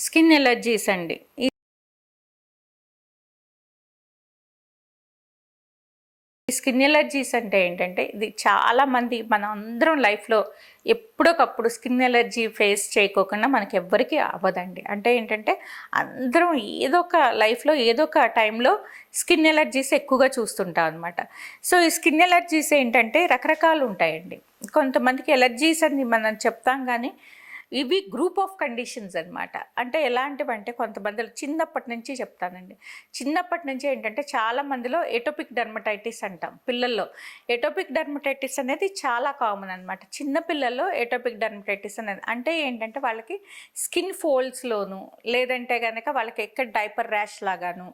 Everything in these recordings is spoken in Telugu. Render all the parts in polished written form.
స్కిన్ ఎలర్జీస్ అండి. ఈ స్కిన్ ఎలర్జీస్ అంటే ఏంటంటే, ఇది చాలామంది మనం అందరం లైఫ్లో ఎప్పుడొకప్పుడు స్కిన్ ఎలర్జీ ఫేస్ చేయకోకుండా మనకి ఎవ్వరికీ అవ్వదండి. అంటే ఏంటంటే అందరం ఏదో ఒక లైఫ్లో ఏదో ఒక టైంలో స్కిన్ ఎలర్జీస్ ఎక్కువగా చూస్తుంటాం అనమాట. సో ఈ స్కిన్ ఎలర్జీస్ ఏంటంటే రకరకాలు ఉంటాయండి. కొంతమందికి ఎలర్జీస్ అని మనం చెప్తాం, కానీ ఇవి గ్రూప్ ఆఫ్ కండిషన్స్ అనమాట. అంటే ఎలాంటివంటే కొంతమందిలో చిన్నప్పటి నుంచి చెప్తానండి. చిన్నప్పటి నుంచి ఏంటంటే చాలామందిలో ఎటోపిక్ డెర్మటైటిస్ అంటాం పిల్లల్లో. ఎటోపిక్ డెర్మటైటిస్ అనేది చాలా కామన్ అనమాట. చిన్నపిల్లల్లో ఎటోపిక్ డెర్మటైటిస్ అనేది అంటే ఏంటంటే వాళ్ళకి స్కిన్ ఫోల్డ్స్లోను, లేదంటే కనుక వాళ్ళకి ఎక్కడ డైపర్ ర్యాష్ లాగాను,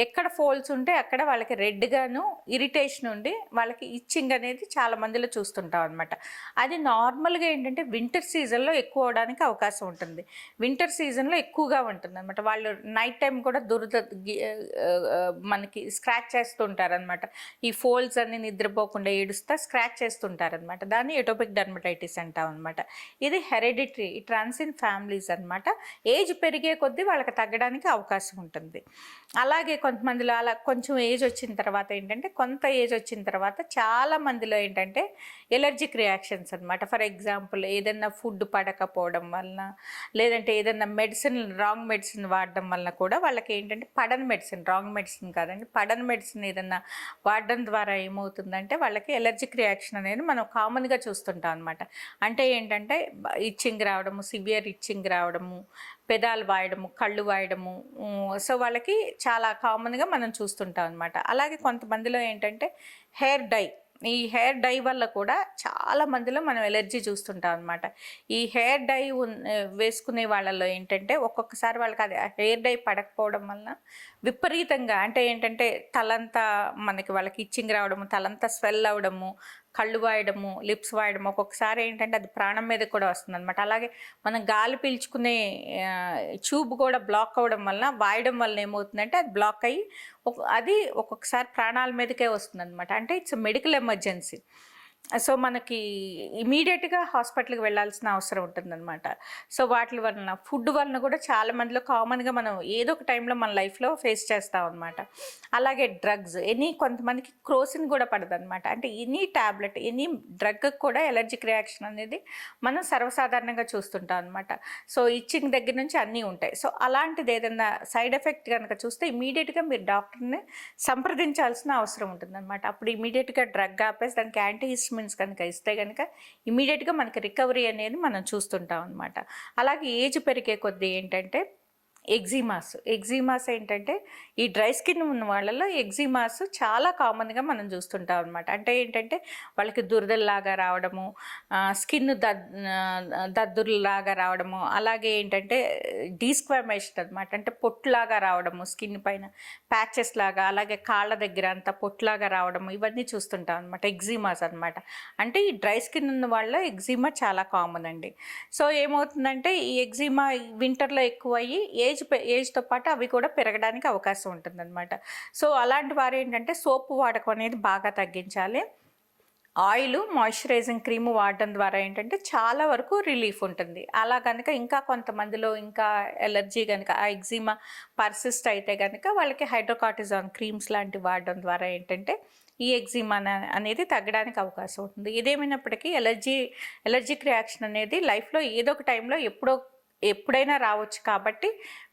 ఎక్కడ ఫోల్డ్స్ ఉంటే అక్కడ వాళ్ళకి రెడ్గాను ఇరిటేషన్ ఉండి వాళ్ళకి ఇచ్చింగ్ అనేది చాలా మందిలో చూస్తుంటాం అనమాట. అది నార్మల్గా ఏంటంటే వింటర్ సీజన్లో ఎక్కువ అవడానికి అవకాశం ఉంటుంది. వింటర్ సీజన్లో ఎక్కువగా ఉంటుంది అనమాట. వాళ్ళు నైట్ టైం కూడా మనకి స్క్రాచ్ చేస్తుంటారనమాట. ఈ ఫోల్డ్స్ అన్ని నిద్రపోకుండా ఏడుస్తా స్క్రాచ్ చేస్తుంటారనమాట. దాన్ని ఎటోపిక్ డెర్మటైటిస్ అంటాం అనమాట. ఇది హెరిడిటరీ ట్రాన్సిన్ ఫ్యామిలీస్ అనమాట. ఏజ్ పెరిగే కొద్దీ వాళ్ళకి తగ్గడానికి అవకాశం ఉంటుంది. అలాగే కొంతమందిలో అలా కొంచెం ఏజ్ వచ్చిన తర్వాత ఏంటంటే, కొంత ఏజ్ వచ్చిన తర్వాత చాలా మందిలో ఏంటంటే ఎలర్జిక్ రియాక్షన్స్ అనమాట. ఫర్ ఎగ్జాంపుల్ ఏదైనా ఫుడ్ పడకపోవడం వలన, లేదంటే ఏదైనా మెడిసిన్ రాంగ్ మెడిసిన్ వాడడం వలన కూడా వాళ్ళకి ఏంటంటే పడని మెడిసిన్, రాంగ్ మెడిసిన్ కాదండి, పడని మెడిసిన్ ఏదైనా వాడడం ద్వారా ఏమవుతుందంటే వాళ్ళకి ఎలర్జిక్ రియాక్షన్ అనేది మనం కామన్గా చూస్తుంటాం అనమాట. అంటే ఏంటంటే ఇచ్చింగ్ రావడము, సివియర్ ఇచ్చింగ్ రావడము, పెదాలు వాయడము, కళ్ళు వాయడము. సో వాళ్ళకి చాలా కామన్గా మనం చూస్తుంటాం అనమాట. అలాగే కొంతమందిలో ఏంటంటే హెయిర్ డై, ఈ హెయిర్ డై వల్ల కూడా చాలా మందిలో మనం ఎలర్జీ చూస్తుంటాం అనమాట. ఈ హెయిర్ డై వేసుకునే వాళ్ళలో ఏంటంటే ఒక్కొక్కసారి వాళ్ళకి అది హెయిర్ డై పడకపోవడం వలన విపరీతంగా అంటే ఏంటంటే తలంతా వాళ్ళకి ఇచ్చింగ్ రావడము, తలంతా స్వెల్ అవ్వడము, కళ్ళు వాయడము, లిప్స్ వాయడము, ఒక్కొక్కసారి ఏంటంటే అది ప్రాణం మీద కూడా వస్తుంది అనమాట. అలాగే మనం గాలి పీల్చుకునే ట్యూబ్ కూడా బ్లాక్ అవ్వడం వలన, వాయడం వలన ఏమవుతుందంటే అది బ్లాక్ అయ్యి అది ఒక్కొక్కసారి ప్రాణాల మీదకే వస్తుంది అనమాట. అంటే ఇట్స్ మెడికల్ ఎమర్జెన్సీ. సో మనకి ఇమీడియట్గా హాస్పిటల్కి వెళ్ళాల్సిన అవసరం ఉంటుందన్నమాట. సో వాటి వలన, ఫుడ్ వలన కూడా చాలా మందిలో కామన్గా మనం ఏదో ఒక టైంలో మన లైఫ్లో ఫేస్ చేస్తాం అనమాట. అలాగే డ్రగ్స్, కొంతమందికి క్రోసిన్ కూడా పడదనమాట. అంటే ఎనీ ట్యాబ్లెట్, ఎనీ డ్రగ్ కూడా ఎలర్జిక్ రియాక్షన్ అనేది మనం సర్వసాధారణంగా చూస్తుంటాం అనమాట. సో ఇచ్చింగ్ దగ్గర నుంచి అన్నీ ఉంటాయి. సో అలాంటిది ఏదైనా సైడ్ ఎఫెక్ట్ కనుక చూస్తే ఇమీడియట్గా మీరు డాక్టర్ని సంప్రదించాల్సిన అవసరం ఉంటుందన్నమాట. అప్పుడు ఇమీడియట్గా డ్రగ్ ఆపేసి దానికి యాంటీహిస్టమిన్స్ కనుక ఇస్తే కనుక ఇమీడియట్గా మనకి రికవరీ అనేది మనం చూస్తుంటాం అనమాట. అలాగే ఏజ్ పెరిగే కొద్దీ ఏంటంటే ఎగ్జిమాస్ ఏంటంటే ఈ డ్రై స్కిన్ ఉన్న వాళ్ళలో ఎగ్జిమాస్ చాలా కామన్గా మనం చూస్తుంటాం అనమాట. అంటే ఏంటంటే వాళ్ళకి దురదల్లాగా రావడము, స్కిన్ దద్దుర్లాగా రావడము, అలాగే ఏంటంటే డీస్క్వామేషన్ అనమాట. అంటే పొట్టులాగా రావడము, స్కిన్ పైన ప్యాచెస్ లాగా, అలాగే కాళ్ళ దగ్గర అంతా పొట్టులాగా రావడము, ఇవన్నీ చూస్తుంటాం అనమాట. ఎగ్జిమాస్ అనమాట. అంటే ఈ డ్రై స్కిన్ ఉన్న వాళ్ళ ఎగ్జిమా చాలా కామన్ అండి. సో ఏమవుతుందంటే ఈ ఎగ్జిమా వింటర్లో ఎక్కువ అయ్యి ఏజ్తో పాటు అవి కూడా పెరగడానికి అవకాశం ఉంటుందన్నమాట. సో అలాంటి వారు ఏంటంటే సోపు వాడకం అనేది బాగా తగ్గించాలి. ఆయిల్, మాయిశ్చరైజింగ్ క్రీము వాడడం ద్వారా ఏంటంటే చాలా వరకు రిలీఫ్ ఉంటుంది. అలా కనుక ఇంకా కొంతమందిలో ఇంకా ఎలర్జీ కనుక ఆ ఎగ్జిమా పర్సిస్ట్ అయితే కనుక వాళ్ళకి హైడ్రోకార్టిజాన్ క్రీమ్స్ లాంటివి వాడడం ద్వారా ఏంటంటే ఈ ఎగ్జిమా అనేది తగ్గడానికి అవకాశం ఉంటుంది. ఇదేమైనప్పటికీ ఎలర్జిక్ రియాక్షన్ అనేది లైఫ్లో ఏదో ఒక టైంలో ఎప్పుడైనా రావచ్చు. కాబట్టి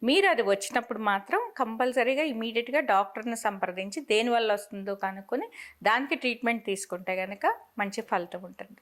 మీరు అది వచ్చినప్పుడు మాత్రం కంపల్సరీగా ఇమీడియట్గా డాక్టర్ని సంప్రదించి దేనివల్ల వస్తుందో కనుక్కొని దానికి ట్రీట్మెంట్ తీసుకుంటే కనుక మంచి ఫలితం ఉంటుంది.